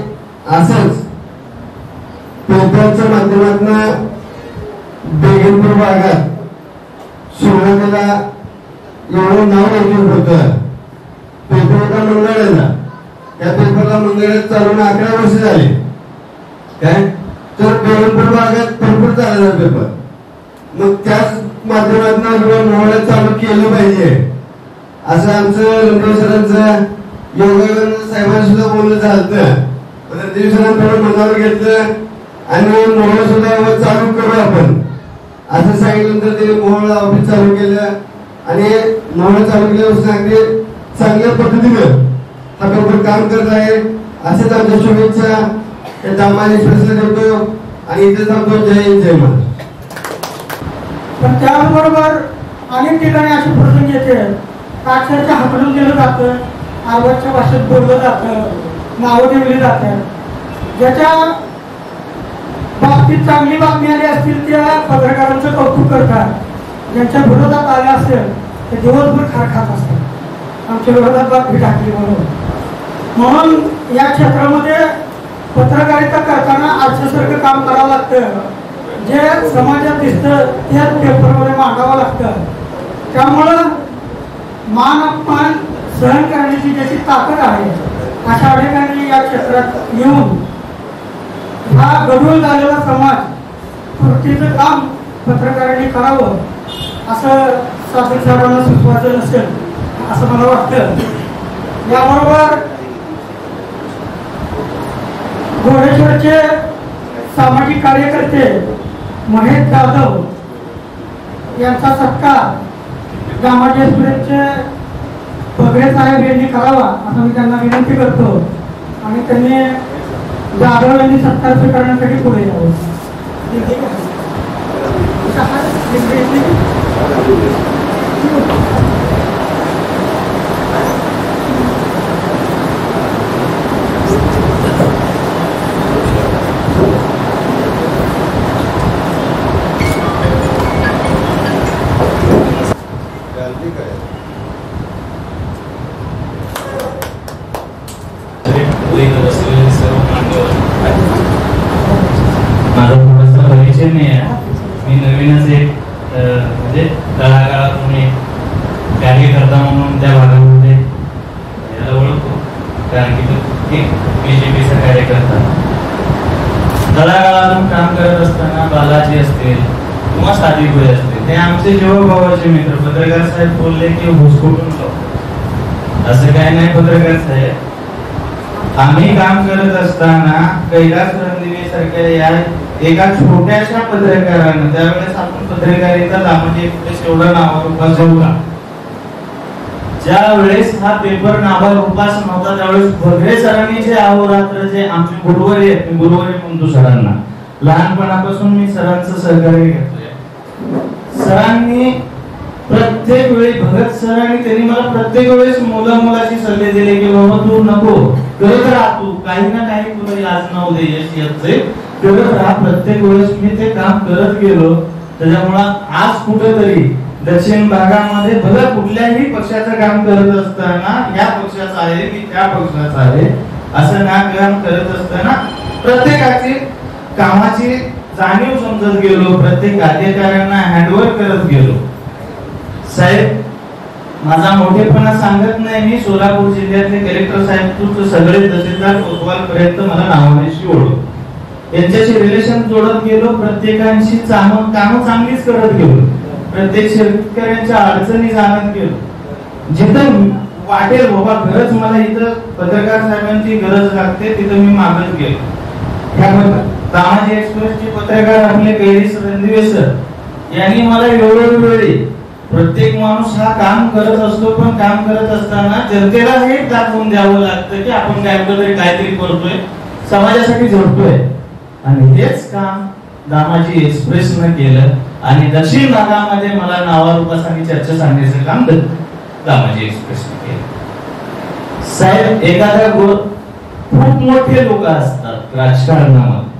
असंच पेपरच्या माध्यमातून बेगमपूर भागात सुरुवातीला एवढं नाव ऐकून होतं. पेपर होता मंगळवेढ्याला. त्या पेपरला मंगळवेढ्यात चालून 11 वर्ष झाले. काय तर बेगमपूर भागात भरपूर चालला पेपर. मग त्याच माध्यमातून मोहोळ्यात चालू केलं पाहिजे असं आमचं रणदेव सरांचं योगायोगानं साहेबांनी सुद्धा बोलणं झालं. रणदेव सरांनी थोडं मनावर घेतलं आणि मोहोळ सुद्धा चालू करू आपण असं सांगितल्यानंतर ते मोहोळ ऑफिस चालू केलं आणि मोहोळ चालू केल्यापासून अगदी चांगल्या पद्धतीनं हा पेपर काम करत आहे. असेच आमच्या शुभेच्छा दामाजी एक्सप्रेसला देतो आणि इथे थांबतो. जय हिंद, जय महाराष्ट्र. पण त्याचबरोबर अनेक ठिकाणी असे प्रसंग येते अक्षरशः हाकलून दिलं जातं, आरवाच्या भाषेत बोललं जातं, नावं ठेवली जातात. ज्याच्या बाबतीत चांगली बातमी आली असतील त्या पत्रकारांचं कौतुक करतात. ज्यांच्या विरोधात आले असेल ते दिवसभर खार खात असतात. आमच्या विरोधात बातमी टाकली म्हणून या क्षेत्रामध्ये पत्रकारिता करताना आरशासारखं काम करावं लागतं. जे समाजात दिसतं त्याच पेपरमध्ये मांडावं लागतं. त्यामुळं मान अपमान सहन करण्याची ज्याची ताकद आहे अशा अनेकांनी या क्षेत्रात येऊन हा गढूळ झालेला समाज पूर्तीचं काम पत्रकारांनी करावं असं सादिक साहेबांना सुचवायचं नसेल असं मला वाटतं. याबरोबर घोडेश्वरचे सामाजिक कार्यकर्ते महेश जाधव यांचा सत्कार दामाजी एक्सप्रेसचे बगरे साहेब यांनी करावा असं मी त्यांना विनंती करतो आणि त्यांनी जाधव यांनी सत्कार स्वीकारण्यासाठी पुढे यावं. माझा थोडासा परिचय नाही आहे. मी नवीनच एक म्हणजे तळागाळातून एक कार्यकर्ता म्हणून त्या भागामध्ये याला ओळखतो, कारण की तो एक बीजेपीचा कार्यकर्ता. तळागाळातून काम करत असताना बालाजी असतील किंवा सादिक भाई असतील, ते आमचे जीवभावाचे मित्र. पत्रकार साहेब बोलले की घुसखोटून लावतो, असं काही नाही पत्रकार साहेब. आम्ही काम करत असताना कैलास रणदिवे सारख्या या एका छोट्याशा पत्रकारानं, त्यावेळेस आपण पत्रकारिता दामाजी एक्सप्रेस एवढं नावारूपास होता, ज्या वेळेस हा पेपर नावारूपास नव्हता, त्यावेळेस भगरे सरांनी जे अहोरात्र जे आमचे गुरुवारी म्हणतो सरांना, लहानपणापासून मी सरांचं सहकार्य घेतोय. सरांनी प्रत्येक वेळी भगत सरांनी त्यांनी मला प्रत्येक वेळेस मुलाची सल्ले दिले की बाबा तू नको करत राहा, तू काही ना काही तुला याच नाव दे यश येते करत राहा. प्रत्येक वेळेस मी ते काम करत गेलो. त्याच्यामुळं आज कुठेतरी दक्षिण भागामध्ये भले कुठल्याही पक्षाचं काम करत असताना या पक्षाचं आहे की त्या पक्षाचं आहे असं ना काम करत असताना प्रत्येकाची कामाची जाणीव समजत गेलो, प्रत्येक अधिकाऱ्यांना हँडओव्हर करत गेलो. साहेब, माझा मोठेपणा सांगत नाही मी. सोलापूर जिल्ह्यातले कलेक्टर साहेब तू सगळे तहसीलदार कोतवाल पर्यंत मला नावानेशी ओळख, यांच्याशी रिलेशन जोडत गेलो. प्रत्येकांशी कामं चांगलीच करत गेलो. प्रत्येक शेतकऱ्यांच्या अडचणी जाणत गेलो. जिथं वाटेल बाबा गरज मला इथं पत्रकार साहेबांची गरज लागते तिथं मी मागत गेलो. दामाजी एक्सप्रेसचे पत्रकार आपले कैलास रणदिवे सर यांनी मला वेळोवेळी, प्रत्येक माणूस हा काम करत असतो पण काम करत असताना जनतेला हे दाखवून द्यावं लागतं की आपण काहीतरी करतोय, समाजासाठी झटतोय. आणि हेच काम दामाजी एक्सप्रेसनं केलं आणि दक्षिण भागामध्ये मला नावारूपास आणि चर्चा सांगण्याचं काम दामाजी एक्सप्रेसने केलं. साहेब, एखाद्या खूप मोठे लोक असतात राजकारणामध्ये,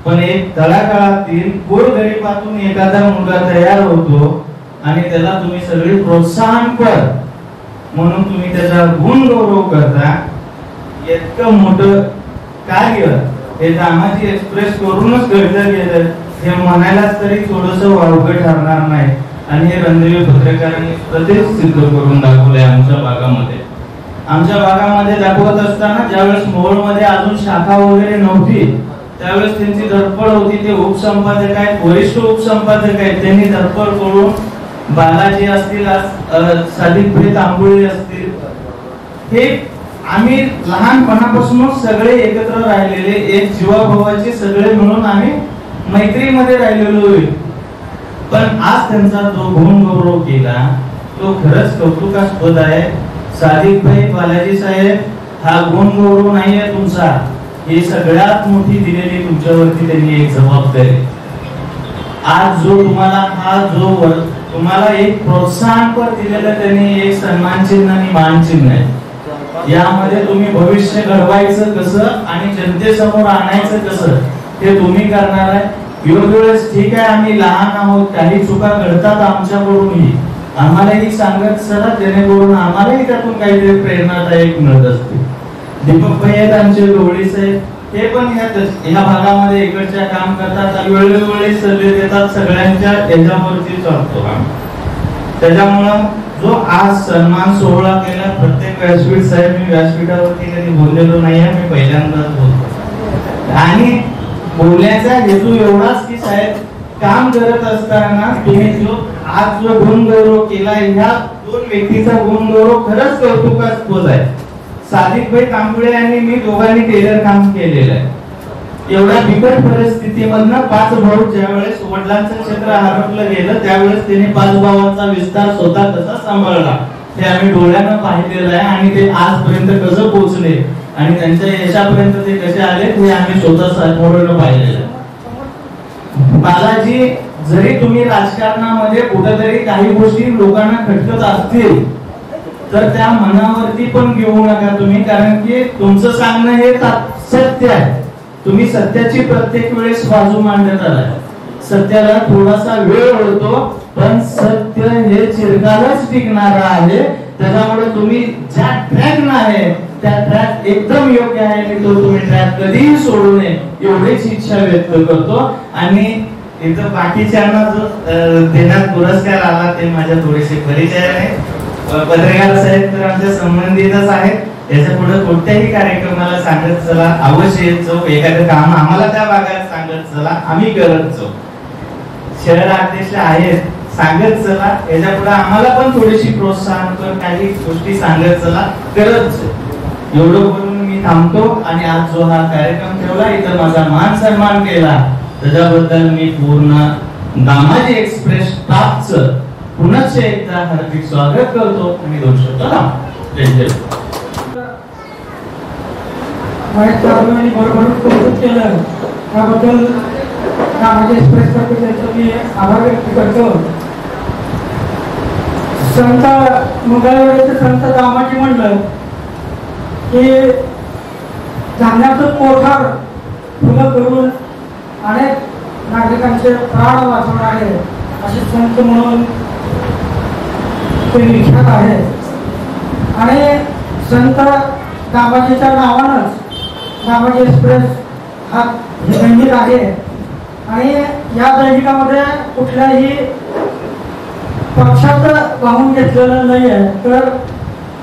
पण एक तळागाळातील गोरगरिबातून एखादा मुलगा तयार होतो आणि त्याला तुम्ही सगळे प्रोत्साहनपर म्हणून तुम्ही त्याचा गुण गौरव करता. इतकं मोठं कार्य हे दामाजी एक्सप्रेस करूनच घडलं गेलं हे म्हणायलाच तरी थोडस वावगं ठरणार नाही. आणि हे रणदिवे पत्रकारांनी प्रत्येक सिद्ध करून दाखवलंय आमच्या भागामध्ये. आमच्या भागामध्ये दाखवत असताना ज्यावेळेस मोहोळमध्ये अजून शाखा वगैरे नव्हती त्यावेळेस त्यांची धडपड होती. ते उपसंपादक आहेत, वरिष्ठ उपसंपादक आहेत, त्यांनी धडपड करून बालाजी असतील, सादिक भाई तांबोळी असतील, हे आम्ही लहानपणापासूनच सगळे एकत्र राहिलेले, एक जीवाभावाचे सगळे मिळून आम्ही मैत्रीमध्ये राहिलेलो. पण आज त्यांचा जो गुण गौरव केला तो खरंच कौतुकास्पद आहे. सादिक भाई, बालाजी साहेब, हा गुण गौरव नाहीये तुमचा, ही सगळ्यात मोठी दिलेली तुमच्यावरती त्यांनी एक जबाबदारी. आज जो तुम्हाला एक प्रोत्साहनपर दिलेलं त्यांनी एक सन्मान चिन्ह आणि मान चिन्ह आहे. यामध्ये तुम्ही भविष्य घडवायचं कसं आणि जनतेसमोर आणायचं कसं ते तुम्ही करणार आहे. योग्य वेळेस ठीक आहे आम्ही लहान आहोत, काही चुका घडतात आमच्याकडूनही, आम्हालाही सांगत चला जेणेकरून आम्हालाही त्यातून काहीतरी प्रेरणादायक मिळत असते. दीपक भाई आहेत आमचे गवळी साहेब, ते पण ह्या भागामध्ये इकडच्या काम करतात, वेळोवेळी सल्ले देतात, सगळ्यांच्या याच्यावरती चालतो. त्याच्यामुळं जो आज सन्मान सोहळा केला प्रत्येक व्यासपीठ, साहेब मी व्यासपीठावरती कधी बोललेलो नाहीये, मी पहिल्यांदाच बोलतो. आणि बोलण्याचा हेतू एवढाच की साहेब काम करत असताना तुम्ही जो आज जो गुण गौरव केला, ह्या दोन व्यक्तीचा गुण गौरव खरंच कौतुकास्पद आहे. सादिक भाई तांबोळे आणि मी दोघांनी टेलर काम केलेलं आहे. एवढ्या बिकट परिस्थितीमधनं 5 भाऊ ज्यावेळेस वडिलांचं क्षेत्र हरपलं गेलं त्यावेळेस त्यांनी 5 भावांचा विस्तार स्वतः कसा सांभाळला हे आम्ही डोळ्यानं पाहिलेलं आहे. आणि ते आजपर्यंत कसं पोहोचले आणि त्यांच्या यशापर्यंत ते कसे आले हे आम्ही स्वतः समोरून पाहिलेलं आहे. बालाजी, जरी तुम्ही राजकारणामध्ये कुठेतरी काही गोष्टी लोकांना खटकत असतील तर त्या मनावरती पण घेऊ नका तुम्ही, कारण की तुमचं सांगणं हे सत्य आहे. तुम्ही सत्याची प्रत्येक वेळेस बाजू मांडत आलाय. सत्याला थोडासा वेळ होतो पण सत्य हे चिरकालच टिकणार आहे. त्याच्यामुळे तुम्ही ज्या ट्रॅक आहे त्या ट्रॅक एकदम योग्य आहे आणि तो तुम्ही ट्रॅक कधीही सोडू नये एवढीच इच्छा व्यक्त करतो. आणि इथं बाकीच्यांना जो देण्यात पुरस्कार आला ते माझ्या थोडेसे परिचय आहे. पत्रकार साहेब तर आमच्या संबंधितच आहेत. याच्या पुढे कोणत्याही कार्यक्रमाला सांगत चला, अवश्य येत जाऊ. एखादं काम आम्हाला त्या भागात सांगत चला, आम्ही करत जाऊ. शहर अध्यक्ष आहेत, सांगत चला. याच्या पुढे आम्हाला पण थोडीशी प्रोत्साहन कर, काही गोष्टी सांगत चला, करत जाऊ. एवढं बोलून मी थांबतो. आणि आज जो हा कार्यक्रम ठेवला, इथं माझा मान सन्मान केला, त्याच्याबद्दल मी पूर्ण दामाजी एक्सप्रेस स्टाफचं पुन्हा एकदा हार्दिक स्वागत करतो आणि 2 शब्द भरभरून कौतुक केलं त्याबद्दल दामाजी एक्सप्रेस तर्फे त्याचा मी आभार व्यक्त करतो. संत मंगळवेळेचे संत दामाजी म्हणलं की धान्याचं कोठार फुलं करून अनेक नागरिकांचे प्राण वाचवणारे असे संत म्हणून ते विख्यात आहे. आणि संत दामाजीच्या नावानंच दामाजी एक्सप्रेस हा दैनिक आहे. आणि या दैनिकामध्ये कुठल्याही पक्षाचं वाहून घेतलेलं नाही आहे, तर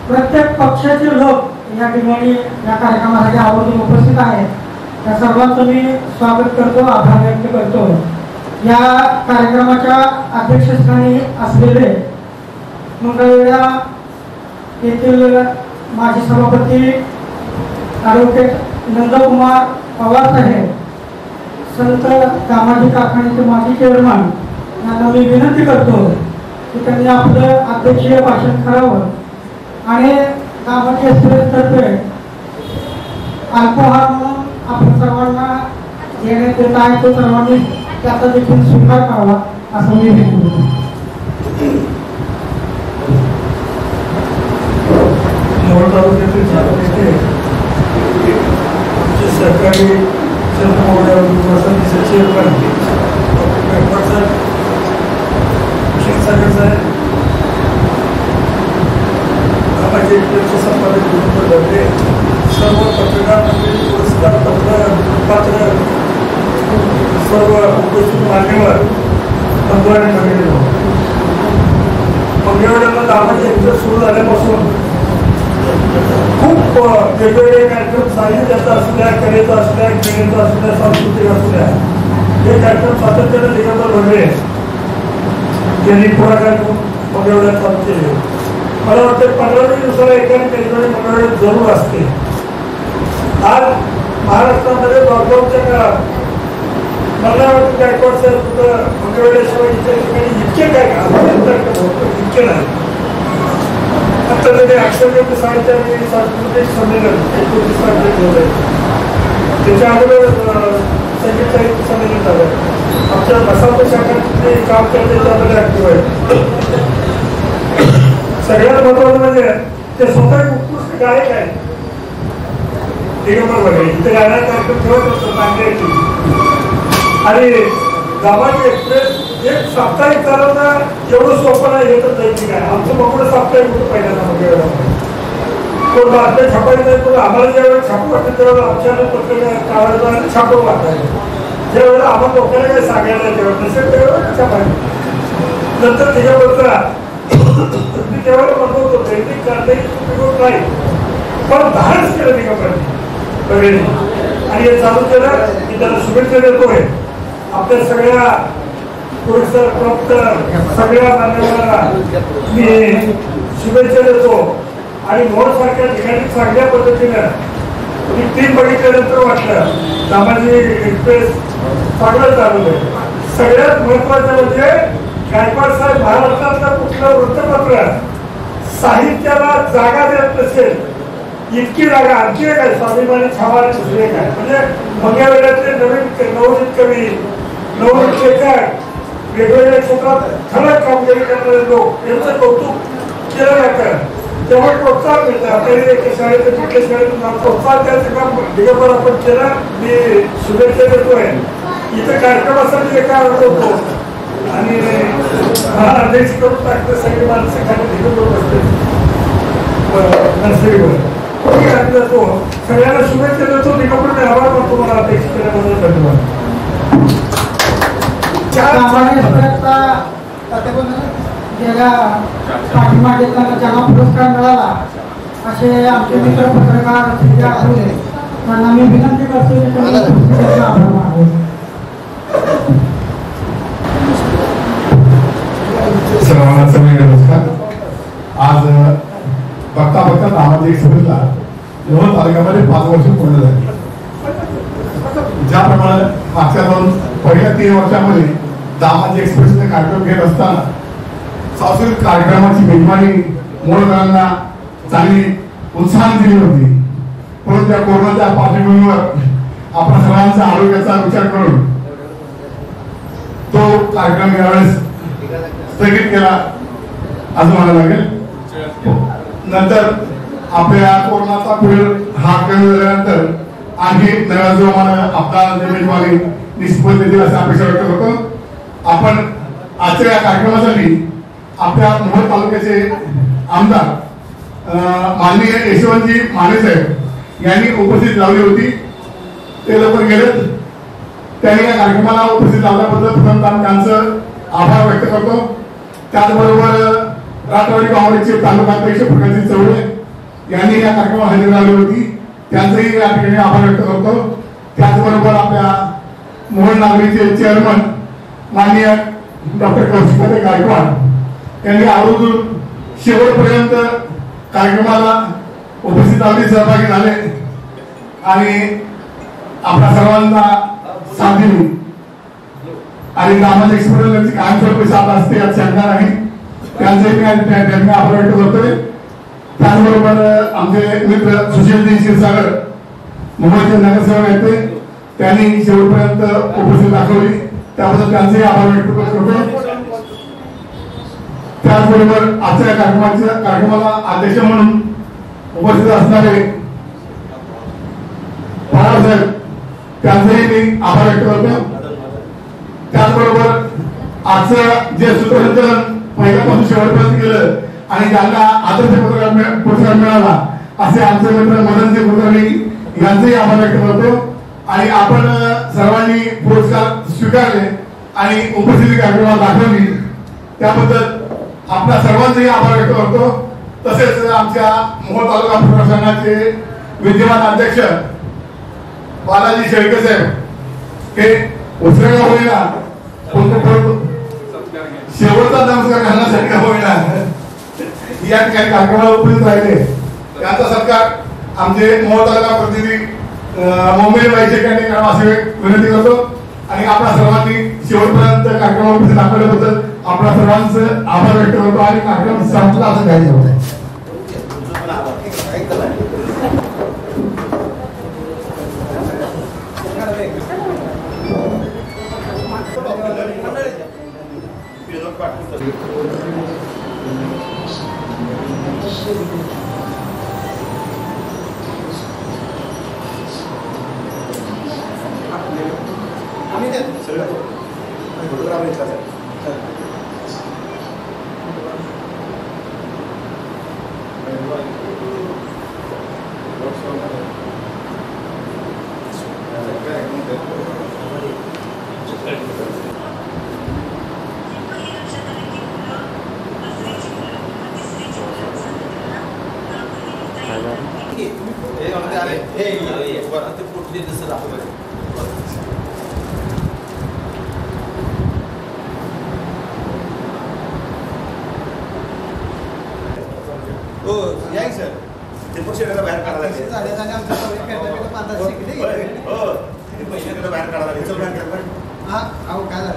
प्रत्येक पक्षाचे लोक या ठिकाणी या कार्यक्रमासाठी आवर्जून उपस्थित आहेत. त्या सर्वांचं मी स्वागत करतो, आभार व्यक्त करतो. या कार्यक्रमाच्या अध्यक्षस्थानी असलेले मंगळवेढा येथील माजी सभापती ॲडव्होकेट नंदकुमार पवार साहेब, संत दामाजी कारखान्याचे माजी चेअरमन यांना मी विनंती करतो की त्यांनी आपलं अध्यक्षीय भाषण करावं. आणि दामाजी एक्सप्रेस तर्फे अल्पहार म्हणून आपण सर्वांना देण्यात येत आहे, तो सर्वांनी त्याचा देखील स्वीकार करावा असं मी विनंती करतो. मोहोळ तालुक्यातील सरकारी वसंतीचे चेअरमन क्षीरसागर साहेब, दामाजी एक्सप्रेसचे संपादक गुरुपर धरले, सर्व पत्रकार मंडळी, पुरस्कार पात्र सर्व उपस्थित मान्यवर बंधू आणि भगिनी, मंगळवेढ्याला दामाजी एक्सप्रेस सुरू झाल्यापासून खूप वेगवेगळे कार्यक्रम साहित्याचा असू द्या, कलेचा असू द्या, खेळाचा असू द्या, सांस्कृतिक असू द्या, हे कार्यक्रम सातत्याने दिगंबर भरले यांनी पुढाकार घेऊन मंगळवेढ्यात चालू केले. मला वाटतं 15-20 दिवसाला एकाने कधीकडे मंगळवेढ्यात जरूर असते. आज महाराष्ट्रामध्ये लॉकडाऊनच्या काळात मला वाटतं गायकवाड साहेब कुठं मंगळवेढ्याशिवाय इतर ठिकाणी इतके काय इतके नाही. आता तरी अक्षरशः साहित्य सांस्कृतिक संमेलन 29 तारखेला होत आहे. त्याच्या अगोदर संगीत साहित्य संमेलन झालं. आमच्या बसावत शाखांचे काम करते त्यामध्ये ऍक्टिव्ह आहे. सगळ्यात महत्वाचं म्हणजे ते स्वतः उत्कृष्ट गायक आहे. दिगंबर वगैरे इथे गाण्याचा कार्यक्रम ठेवत असतो चांगले. आणि दामाजी एक्सप्रेस एक साप्ताहिक चालवणं एवढं सोपं नाही, हे तर दैनिक आहे. आमचं मोठं साप्ताहिक होतं पहिल्यांदा मंगळवेढा. कोण बातम्या छापायचं नाही, पण आम्हाला ज्यावेळेला छापू वाटतं त्यावेळेला आमच्याला पत्रकार काढायचं आणि छापून वाटायचं. ज्यावेळेला आम्हाला लोकांना काही सांगायला नाही तेव्हा नसेल त्यावेळेला छापायचं. नंतर दिगंबरचा मी त्यावेळेला म्हणत होतो दैनिक काढण्याची नाही, पण धाडस केलं दिगंबरांनी वगैरे आणि हे चालू केलं की त्याला शुभेच्छा देतोय. आपल्या सगळ्या पुरस्कार प्राप्त सगळ्या मान्यवरांना मी शुभेच्छा देतो. आणि मोहोळ सारख्या ठिकाणी चांगल्या पद्धतीनं मी 3 बघितल्यानंतर वाटलं दामाजी एक्सप्रेस चांगलं चालू आहे. सगळ्यात महत्वाचं म्हणजे गायकवाड साहेब महाराष्ट्रातलं कुठलं वृत्तपत्र साहित्याला जागा देत नसेल इतकी जागा आणखी एक आहे. स्वाभिमानी छावा दुसरे काय म्हणजे मंगळवेढ्यातले नवोदित कवी, नवोदित लेखक, वेगवेगळ्या क्षेत्रात ठळक कामगिरी करणारे लोक यांचं कौतुक केलं जातं. त्यामुळे प्रोत्साहन मिळतं. आपल्याला एका शाळेत कुठल्या शाळेतून प्रोत्साहन द्यायचं काम दिगंबर आपण केलं. मी शुभेच्छा देतोय. इथं कार्यक्रमासाठी एका होतो आणि मला अध्यक्ष करून टाकतं सगळी माणसं खाली दिगंबर बसते. नर्सरीवर ठीक आहे जातो. सगळ्यांना शुभेच्छा देतो. निकटून आभार मानतो मला अपेक्षित केल्याबद्दल धन्यवाद. गेल्या पाठीमागे ज्यांना पुरस्कार मिळाला असे आमचे मित्र पत्रकार त्यांना मी विनंती करतो की त्यांनी आभार मानावे. सर्वांना सगळे नमस्कार. आज बघता बघता दामाजी एक्सप्रेसला लोह तालुक्यामध्ये 5 वर्ष पूर्ण झाली. ज्याप्रमाणे मागच्या पहिल्या 3 वर्षामध्ये दामाजी एक्सप्रेसने कार्यक्रम घेत असताना सांस्कृतिक कार्यक्रमाची मेजवानी मोळकरांना चांगली उत्साह दिली होती. परंतु त्या कोरोनाच्या पार्श्वभूमीवर आपण सर्वांच्या आरोग्याचा विचार करून तो कार्यक्रम यावेळेस स्थगित केला असं म्हणायला लागेल. नंतर आपल्या कोरोनाचा पिरियड हा कमी झाल्यानंतर आणखी नव्या जोमाने आपला मेजवानी निश्चित देतील अशी अपेक्षा व्यक्त करतो. आपण आजच्या या कार्यक्रमासाठी आपल्या मोहोळ तालुक्याचे आमदार माननीय यशवंतजी माने साहेब यांनी उपस्थित लावली होती. ते लवकर गेलेत. त्यांनी या कार्यक्रमाला उपस्थित लावल्याबद्दल प्रथम त्यांचं आभार व्यक्त करतो. त्याचबरोबर राष्ट्रवादी काँग्रेसचे तालुकाध्यक्ष प्रकाशजी चौरे यांनी या कार्यक्रमाला हजेरी लावली होती. त्यांचंही या ठिकाणी आभार व्यक्त करतो. त्याचबरोबर आपल्या मोहोळ नागरीचे चेअरमन माननीय डॉक्टर कौशिक गायकवाड यांनी आवर्जून शेवटपर्यंत कार्यक्रमाला उपस्थित राहून सहभागी झाले आणि आपल्या सर्वांना साथ दिली आणि दामाजी एक्सप्रेस कायमस्वरूपी साथ असते यात शंका नाही. त्यांचे आभार व्यक्त करतोय. त्याचबरोबर आमचे मित्र सुशीलजी क्षीरसागर मुंबईचे नगरसेवक आहेत. त्यांनी शेवटपर्यंत उपस्थित दाखवली त्याबद्दल त्यांचे आभार व्यक्त करतो. त्याचबरोबर आजच्या कार्यक्रमाला अध्यक्ष म्हणून उपस्थित असणारे बाळासाहेब त्यांचेही मी आभार व्यक्त करतो. त्याचबरोबर आजचं जे सूत्रसंचालन पहिल्यापासून शेवटपर्यंत केलं आणि ज्यांना आदर्श पुरस्कार मिळाला असे आमचे मित्र मदनजी कुलकर्णी यांचेही आभार व्यक्त करतो. आणि आपण सर्वांनी पुरस्कार स्वीकारले आणि उपस्थिती कार्यक्रमात दाखवली त्याबद्दल आपल्या सर्वांचेही आभार व्यक्त करतो. तसेच आमच्या मोहोळ तालुका प्रशासनाचे विद्यमान अध्यक्ष बालाजी शेळके साहेब हे उसरेगा होईना शेवटचा नमस्कार घालण्यासाठी होईना या ठिकाणी कार्यक्रमाला उपस्थित राहिले. त्यांचा सत्कार आमचे मोहोळ तालुका प्रतिनिधी मुंबई वाईचे यांनी असे विनंती करतो. आणि आपल्या सर्वांनी शेवटपर्यंत कार्यक्रमाला उपस्थित दाखवल्याबद्दल आपल्या सर्वांचं आभार व्यक्त करतो आणि कार्यक्रम संपला असं घ्यायचं होतं. बाहेर काढायला